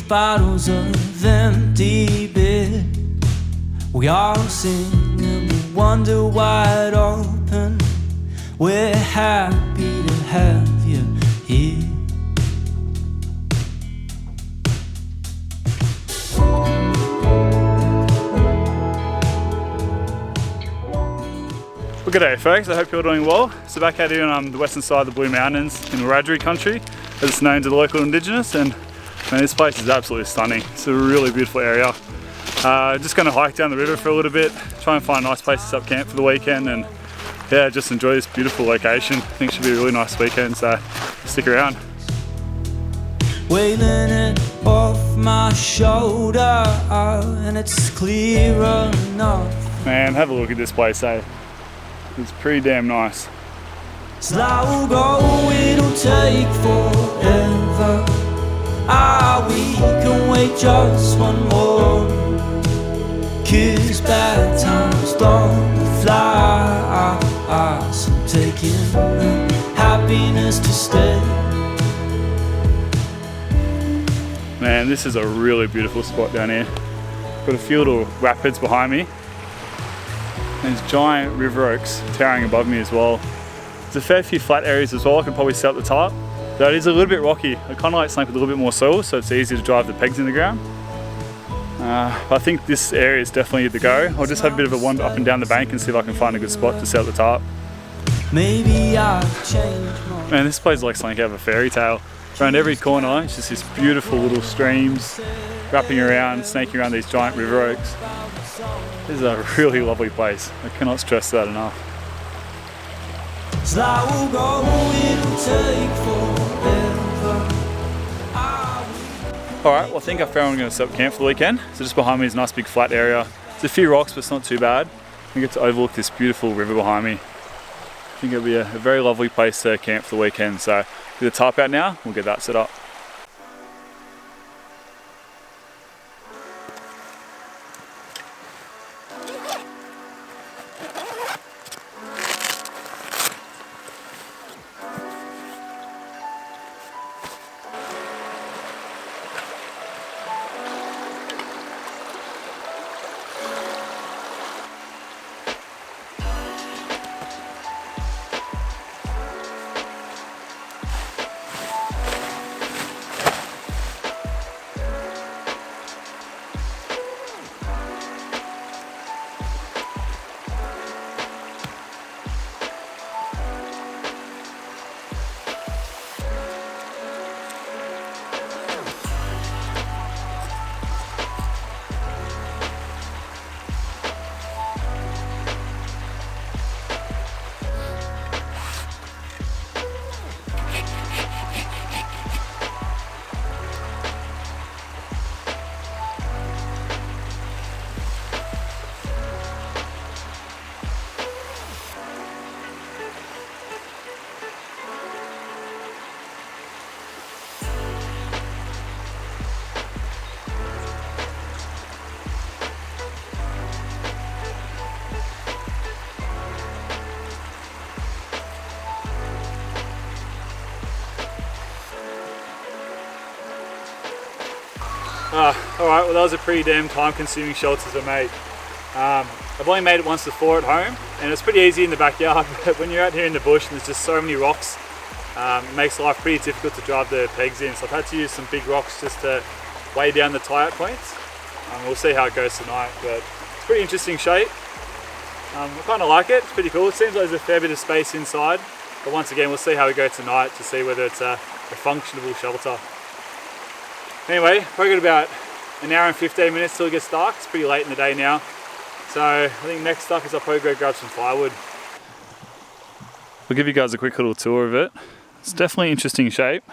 bottles of empty beer. We all sing and we wonder why it opened. We're happy to have you here. Well, good day folks, I hope you're doing well. So back out here on the western side of the Blue Mountains in Wiradjuri country, as it's known to the local indigenous, and man, this place is absolutely stunning. It's a really beautiful area. Just going to hike down the river for a little bit, try and find nice places up camp for the weekend, and yeah, just enjoy this beautiful location. I think it should be a really nice weekend, so stick around. Wailing it off my shoulder, and it's clear enough. Man, have a look at this place, eh? It's pretty damn nice. Slow go, it'll take forever. We can wait just one more. 'Cause bad times don't fly. So I'm taking happiness to stay. Man, this is a really beautiful spot down here. Got a few little rapids behind me. There's giant river oaks towering above me as well. There's a fair few flat areas as well I can probably see up the top. But it is a little bit rocky. I kind of like something with a little bit more soil, so it's easy to drive the pegs in the ground. I think this area is definitely the go. I'll just have a bit of a wander up and down the bank and see if I can find a good spot to sit at the top. Maybe I've changed more. Man, this place is like something out of a fairy tale. Around every corner, it's just these beautiful little streams wrapping around, snaking around these giant river oaks. This is a really lovely place. I cannot stress that enough. Slow go, it'll take forever. Alright, well I think I found I'm going to set up camp for the weekend. So just behind me is a nice big flat area. There's a few rocks, but it's not too bad. I get to overlook this beautiful river behind me. I think it'll be a very lovely place to camp for the weekend. So get the tarp out now, we'll get that set up. Alright, well that was a pretty damn time consuming shelter to make. I've only made it once before at home and it's pretty easy in the backyard, but when you're out here in the bush and there's just so many rocks, it makes life pretty difficult to drive the pegs in. So I've had to use some big rocks just to weigh down the tie-out points. We'll see how it goes tonight, but it's pretty interesting shape. I kind of like it, it's pretty cool. It seems like there's a fair bit of space inside, but once again we'll see how we go tonight to see whether it's a functional shelter. Anyway, probably got about an hour and 15 minutes till it gets dark. It's pretty late in the day now. So I think next stop is I'll probably go grab some firewood. We'll give you guys a quick little tour of it. It's definitely interesting shape.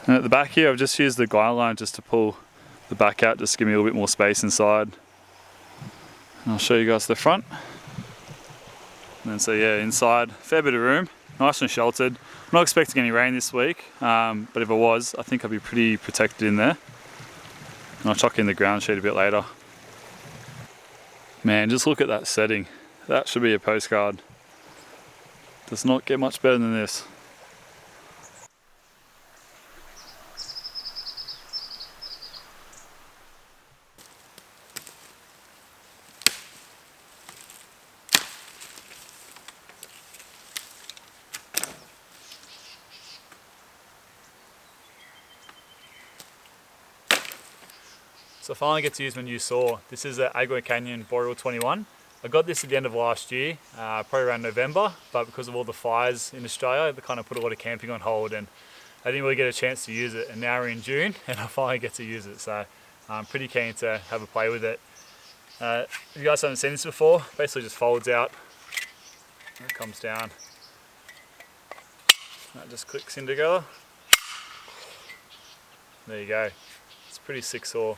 And at the back here, I've just used the guide line just to pull the back out, just to give me a little bit more space inside. And I'll show you guys the front. And then so yeah, inside, fair bit of room, nice and sheltered. I'm not expecting any rain this week, but if it was, I think I'd be pretty protected in there. And I'll chuck in the ground sheet a bit later. Man, just look at that setting. That should be a postcard. Does not get much better than this. So I finally get to use my new saw. This is a Agua Canyon Boreal 21. I got this at the end of last year, probably around November, but because of all the fires in Australia, they kind of put a lot of camping on hold and I didn't really get a chance to use it. And now we're in June and I finally get to use it. So I'm pretty keen to have a play with it. If you guys haven't seen this before, basically just folds out, it comes down, that just clicks in together. There you go. It's a pretty sick saw.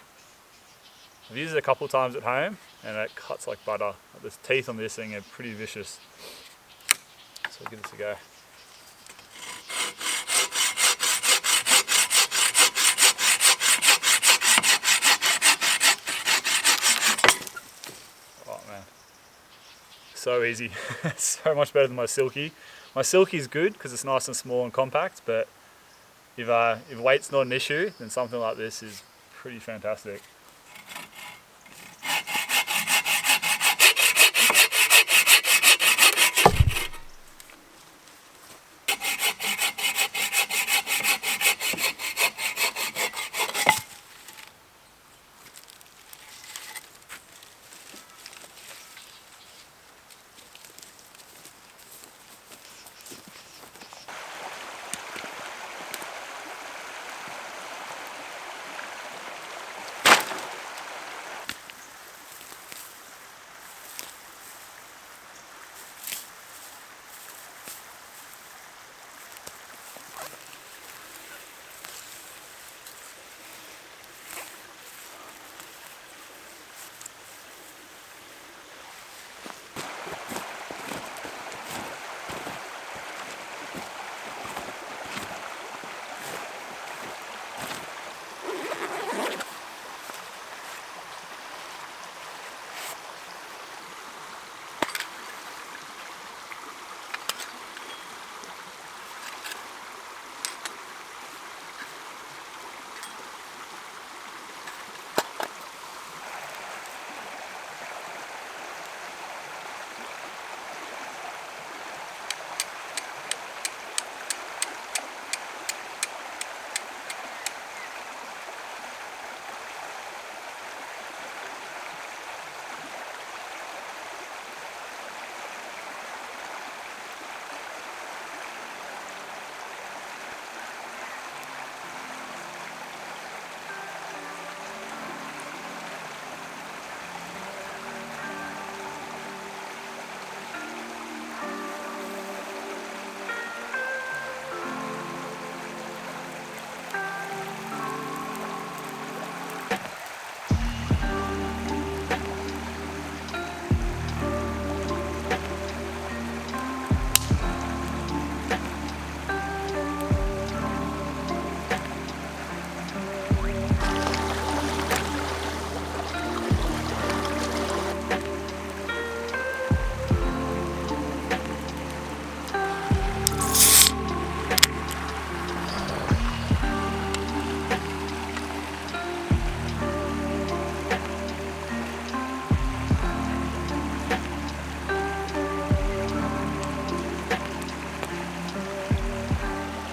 I've used it a couple of times at home and it cuts like butter. The teeth on this thing are pretty vicious. So I'll give this a go. Oh man, so easy. So much better than my Silky. My Silky is good because it's nice and small and compact, but if weight's not an issue, then something like this is pretty fantastic.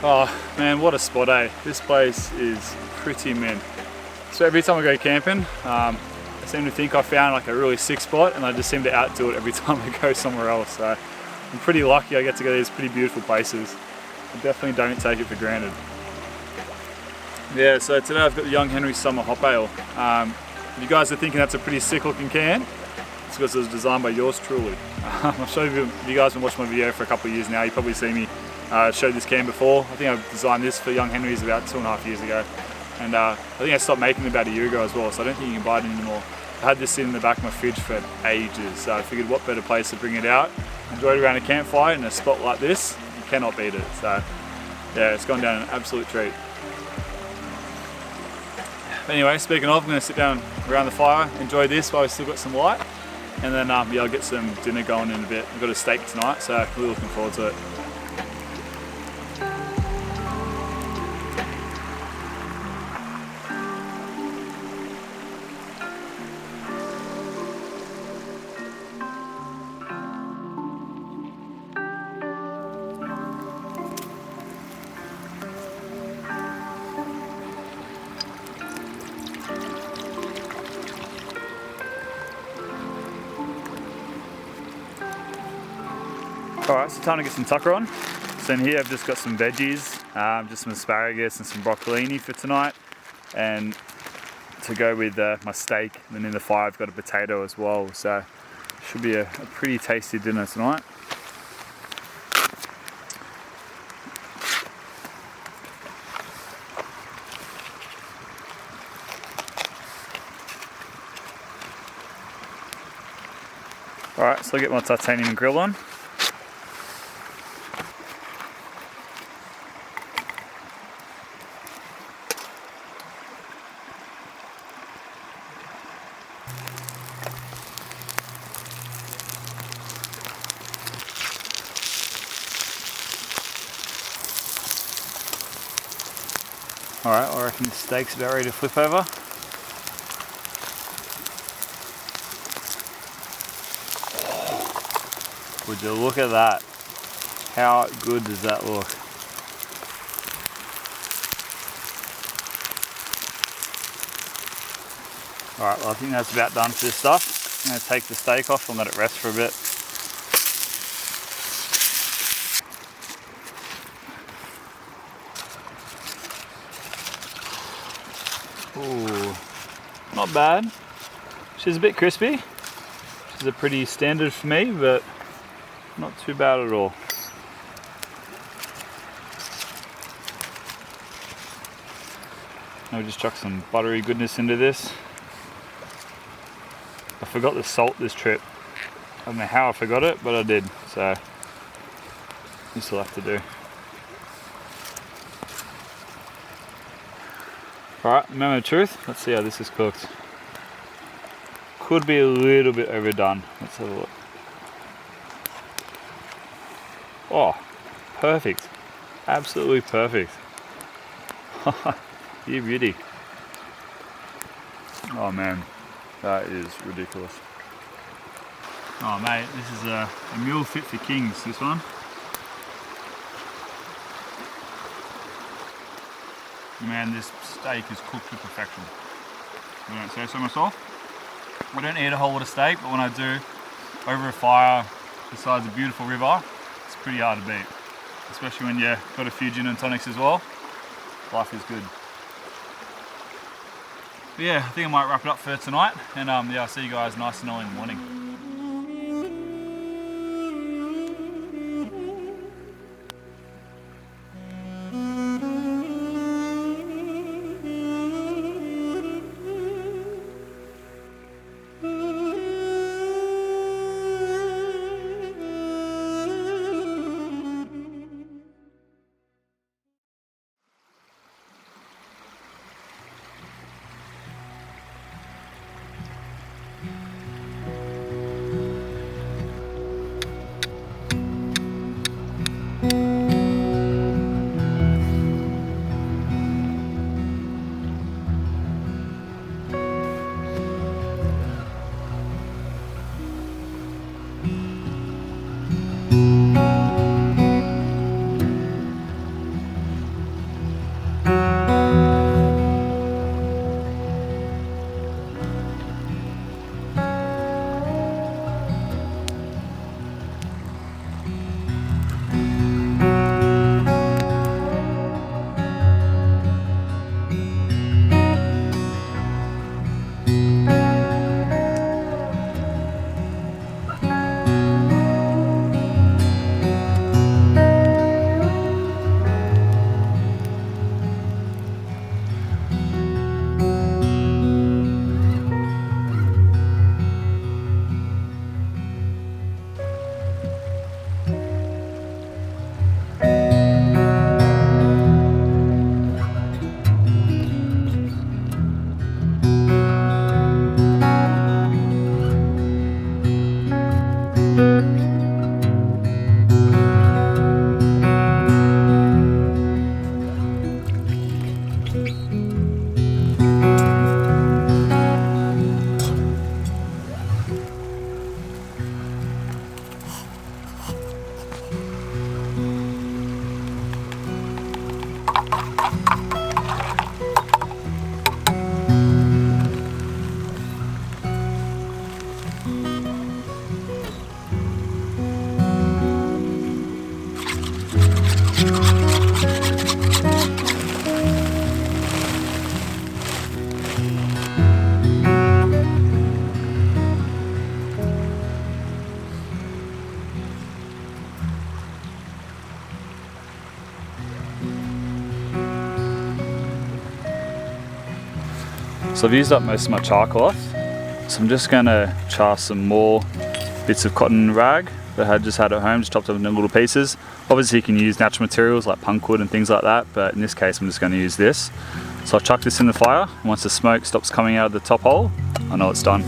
Oh man, what a spot, eh? This place is pretty mint. So every time I go camping, I seem to think I found like a really sick spot and I just seem to outdo it every time I go somewhere else. So I'm pretty lucky I get to go to these pretty beautiful places. I definitely don't take it for granted. Yeah, so today I've got the Young Henry Summer Hop Ale. If you guys are thinking that's a pretty sick looking can, it's because it was designed by yours truly. I'm sure if you guys have been watching my video for a couple of years now, you probably see me showed this can before. I think I designed this for Young Henry's about 2.5 years ago. And I think I stopped making them about a year ago as well, so I don't think you can buy it anymore. I had this sitting in the back of my fridge for ages, so I figured what better place to bring it out. Enjoy it around a campfire in a spot like this, you cannot beat it. So yeah, it's gone down an absolute treat. Anyway, speaking of, I'm going to sit down around the fire, enjoy this while we've still got some light, and then yeah, I'll get some dinner going in a bit. I've got a steak tonight, so really looking forward to it. Alright, so time to get some tucker on. So in here I've just got some veggies, just some asparagus and some broccolini for tonight. And to go with my steak, and then in the fire I've got a potato as well. So should be a pretty tasty dinner tonight. Alright, so I'll get my titanium grill on. Alright, I reckon the steak's about ready to flip over. Would you look at that? How good does that look? Alright, well I think that's about done for this stuff. I'm going to take the steak off and let it rest for a bit. Ooh, not bad. She's a bit crispy, which is a pretty standard for me, but not too bad at all. Now we just chuck some buttery goodness into this. I forgot the salt this trip. I don't know how I forgot it, but I did, so this will have to do. Alright, moment of truth. Let's see how this is cooked. Could be a little bit overdone. Let's have a look. Oh, perfect. Absolutely perfect. You beauty. Oh man, that is ridiculous. Oh mate, this is a meal fit for kings, this one. Man, this steak is cooked to perfection. I don't say so myself. I don't eat a whole lot of steak, but when I do, over a fire, besides a beautiful river, it's pretty hard to beat. Especially when you've got a few gin and tonics as well. Life is good. But yeah, I think I might wrap it up for tonight, and yeah, I'll see you guys nice and early in the morning. So I've used up most of my char cloth, so I'm just going to char some more bits of cotton rag that I just had at home, just chopped up into little pieces. Obviously you can use natural materials like punk wood and things like that, but in this case I'm just going to use this. So I'll chuck this in the fire, and once the smoke stops coming out of the top hole, I know it's done.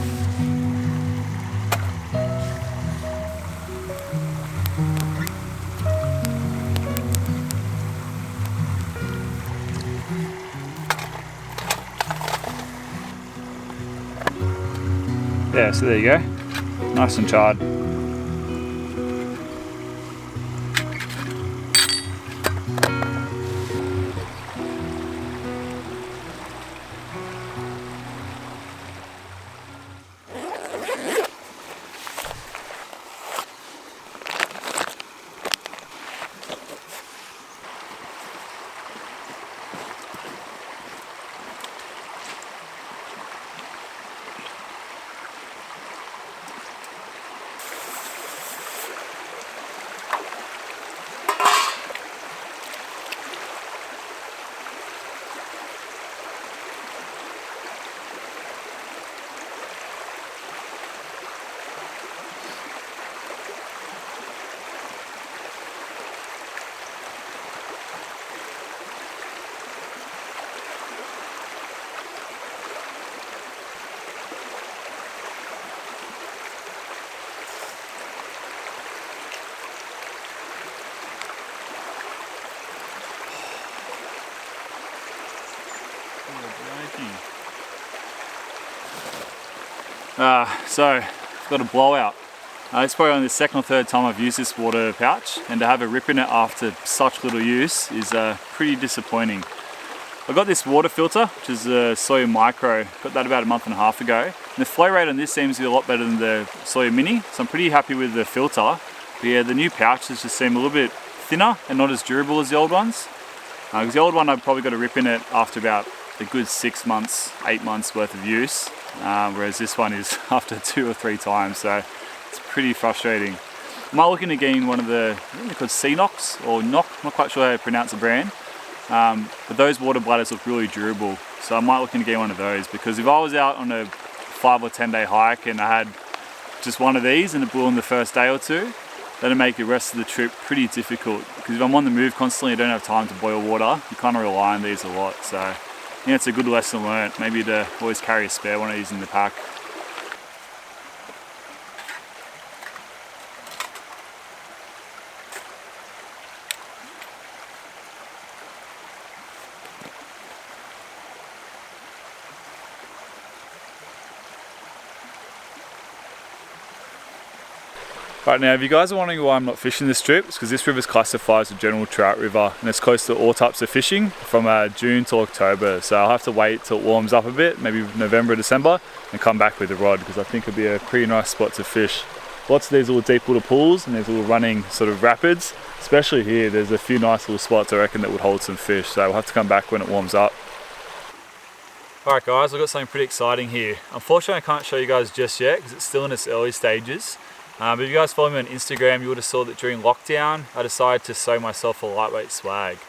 Yeah, so there you go, nice and charred. So I've got a blowout. It's probably only the second or third time I've used this water pouch, and to have a rip in it after such little use is pretty disappointing. I got this water filter, which is a Sawyer Micro, got that about a month and a half ago. And the flow rate on this seems to be a lot better than the Sawyer Mini, so I'm pretty happy with the filter. But yeah, the new pouches just seem a little bit thinner and not as durable as the old ones. Because the old one I've probably got a rip in it after about a good 6 months, 8 months worth of use. Whereas this one is after 2 or 3 times, so it's pretty frustrating. I'm looking to gain one of the, I think they're called Cnox or Knock, I'm not quite sure how to pronounce the brand. But those water bladders look really durable, so I might look into getting one of those, because if I was out on a 5 or 10 day hike and I had just one of these and it blew in the first day or two, that'd make the rest of the trip pretty difficult, because if I'm on the move constantly, I don't have time to boil water. You kind of rely on these a lot, so yeah, it's a good lesson learnt, maybe to always carry a spare one of these in the pack. Right, now if you guys are wondering why I'm not fishing this trip, it's because this river is classified as a general trout river, and it's close to all types of fishing from June to October, so I'll have to wait till it warms up a bit, maybe November, December, and come back with the rod, because I think it'd be a pretty nice spot to fish. Lots of these little deep little pools and these little running sort of rapids, especially here. There's a few nice little spots I reckon that would hold some fish, so we'll have to come back when it warms up. Alright guys, I've got something pretty exciting here. Unfortunately I can't show you guys just yet because it's still in its early stages. But if you guys follow me on Instagram, you would have saw that during lockdown I decided to sew myself a lightweight swag.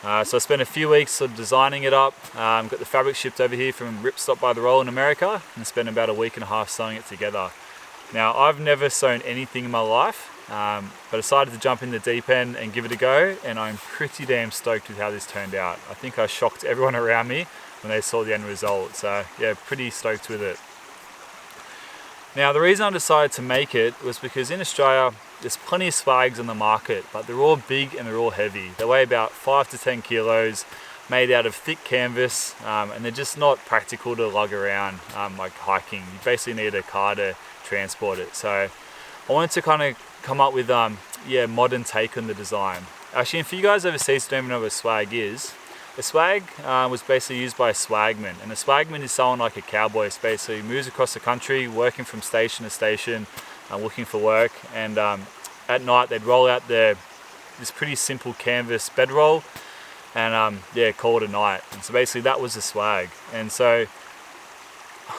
So I spent a few weeks sort of designing it up, got the fabric shipped over here from Ripstop by the Roll in America, and spent about a week and a half sewing it together. Now I've never sewn anything in my life, but I decided to jump in the deep end and give it a go, and I'm pretty damn stoked with how this turned out. I think I shocked everyone around me when they saw the end result, so yeah, pretty stoked with it. Now the reason I decided to make it was because in Australia there's plenty of swags on the market, but they're all big and they're all heavy. They weigh about 5 to 10 kilos, made out of thick canvas, and they're just not practical to lug around like hiking. You basically need a car to transport it. So I wanted to kind of come up with modern take on the design. Actually, and for you guys overseas who don't even know what a swag is, a swag was basically used by a swagman, and a swagman is someone like a cowboy. It's basically moves across the country, working from station to station, looking for work, and at night they'd roll out the this pretty simple canvas bedroll, and yeah, call it a night. And so basically that was the swag. And so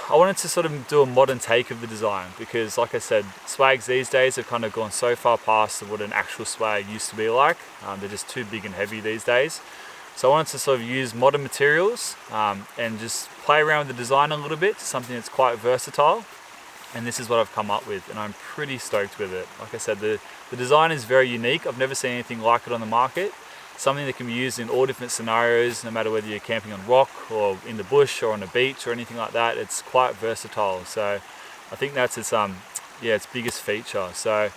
I wanted to sort of do a modern take of the design, because like I said, swags these days have kind of gone so far past what an actual swag used to be like. They're just too big and heavy these days. So I wanted to sort of use modern materials and just play around with the design a little bit, something that's quite versatile. And this is what I've come up with, and I'm pretty stoked with it. Like I said, the design is very unique. I've never seen anything like it on the market. Something that can be used in all different scenarios, no matter whether you're camping on rock or in the bush or on a beach or anything like that. It's quite versatile. So I think that's its biggest feature. So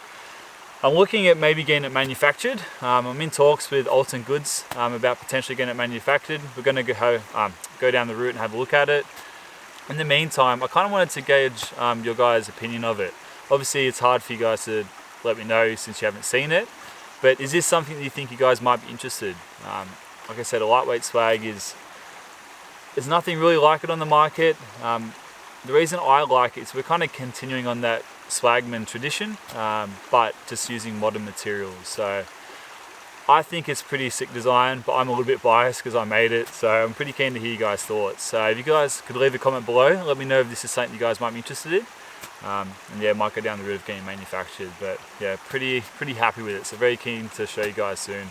I'm looking at maybe getting it manufactured. I'm in talks with Alton Goods about potentially getting it manufactured. We're going to go down the route and have a look at it. In the meantime, I kind of wanted to gauge your guys' opinion of it. Obviously, it's hard for you guys to let me know since you haven't seen it. But is this something that you think you guys might be interested? Like I said, a lightweight swag there's nothing really like it on the market. The reason I like it is we're kind of continuing on that swagman tradition, but just using modern materials. So I think it's pretty sick design, but I'm a little bit biased because I made it. So I'm pretty keen to hear you guys' thoughts. So if you guys could leave a comment below, let me know if this is something you guys might be interested in. And yeah, might go down the route of getting manufactured, but yeah, pretty happy with it. So very keen to show you guys soon.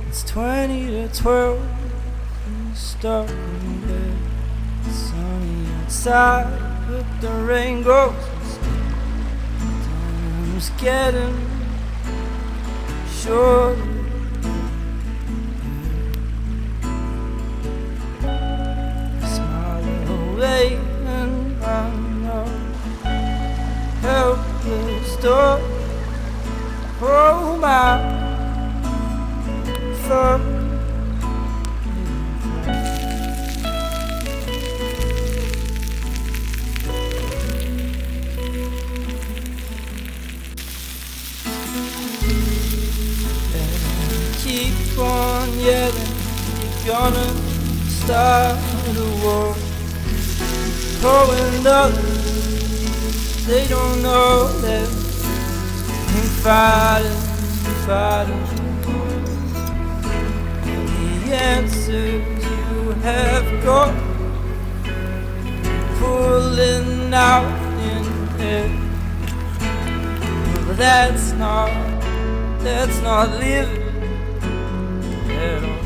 It's 20 to 12, and stuck in bed. It's sunny outside, but the rain goes instead. Time's getting shorter. Smile away and I'm not helpless. Don't hold my on yelling, you're gonna start a war. Oh, and others, they don't know that fighters. The answers you have got, pulling out in it. But that's not living at all.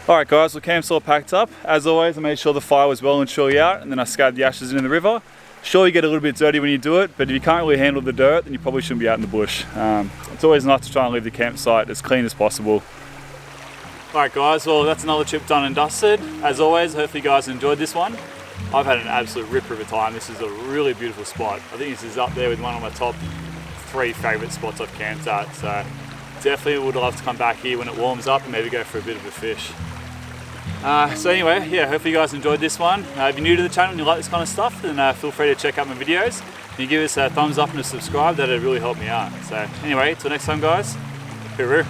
Alright guys, well camp's all packed up. As always, I made sure the fire was well and truly out, and then I scattered the ashes in the river. Sure, you get a little bit dirty when you do it, but if you can't really handle the dirt, then you probably shouldn't be out in the bush. It's always nice to try and leave the campsite as clean as possible. Alright guys, well that's another trip done and dusted. As always, hopefully you guys enjoyed this one. I've had an absolute ripper of a time. This is a really beautiful spot. I think this is up there with one of my top 3 favourite spots I've camped at. So definitely would love to come back here when it warms up and maybe go for a bit of a fish. So anyway, yeah, hopefully you guys enjoyed this one. If you're new to the channel and you like this kind of stuff, then feel free to check out my videos. If you give us a thumbs up and a subscribe, that'd really help me out. So anyway, till next time guys, hooroo.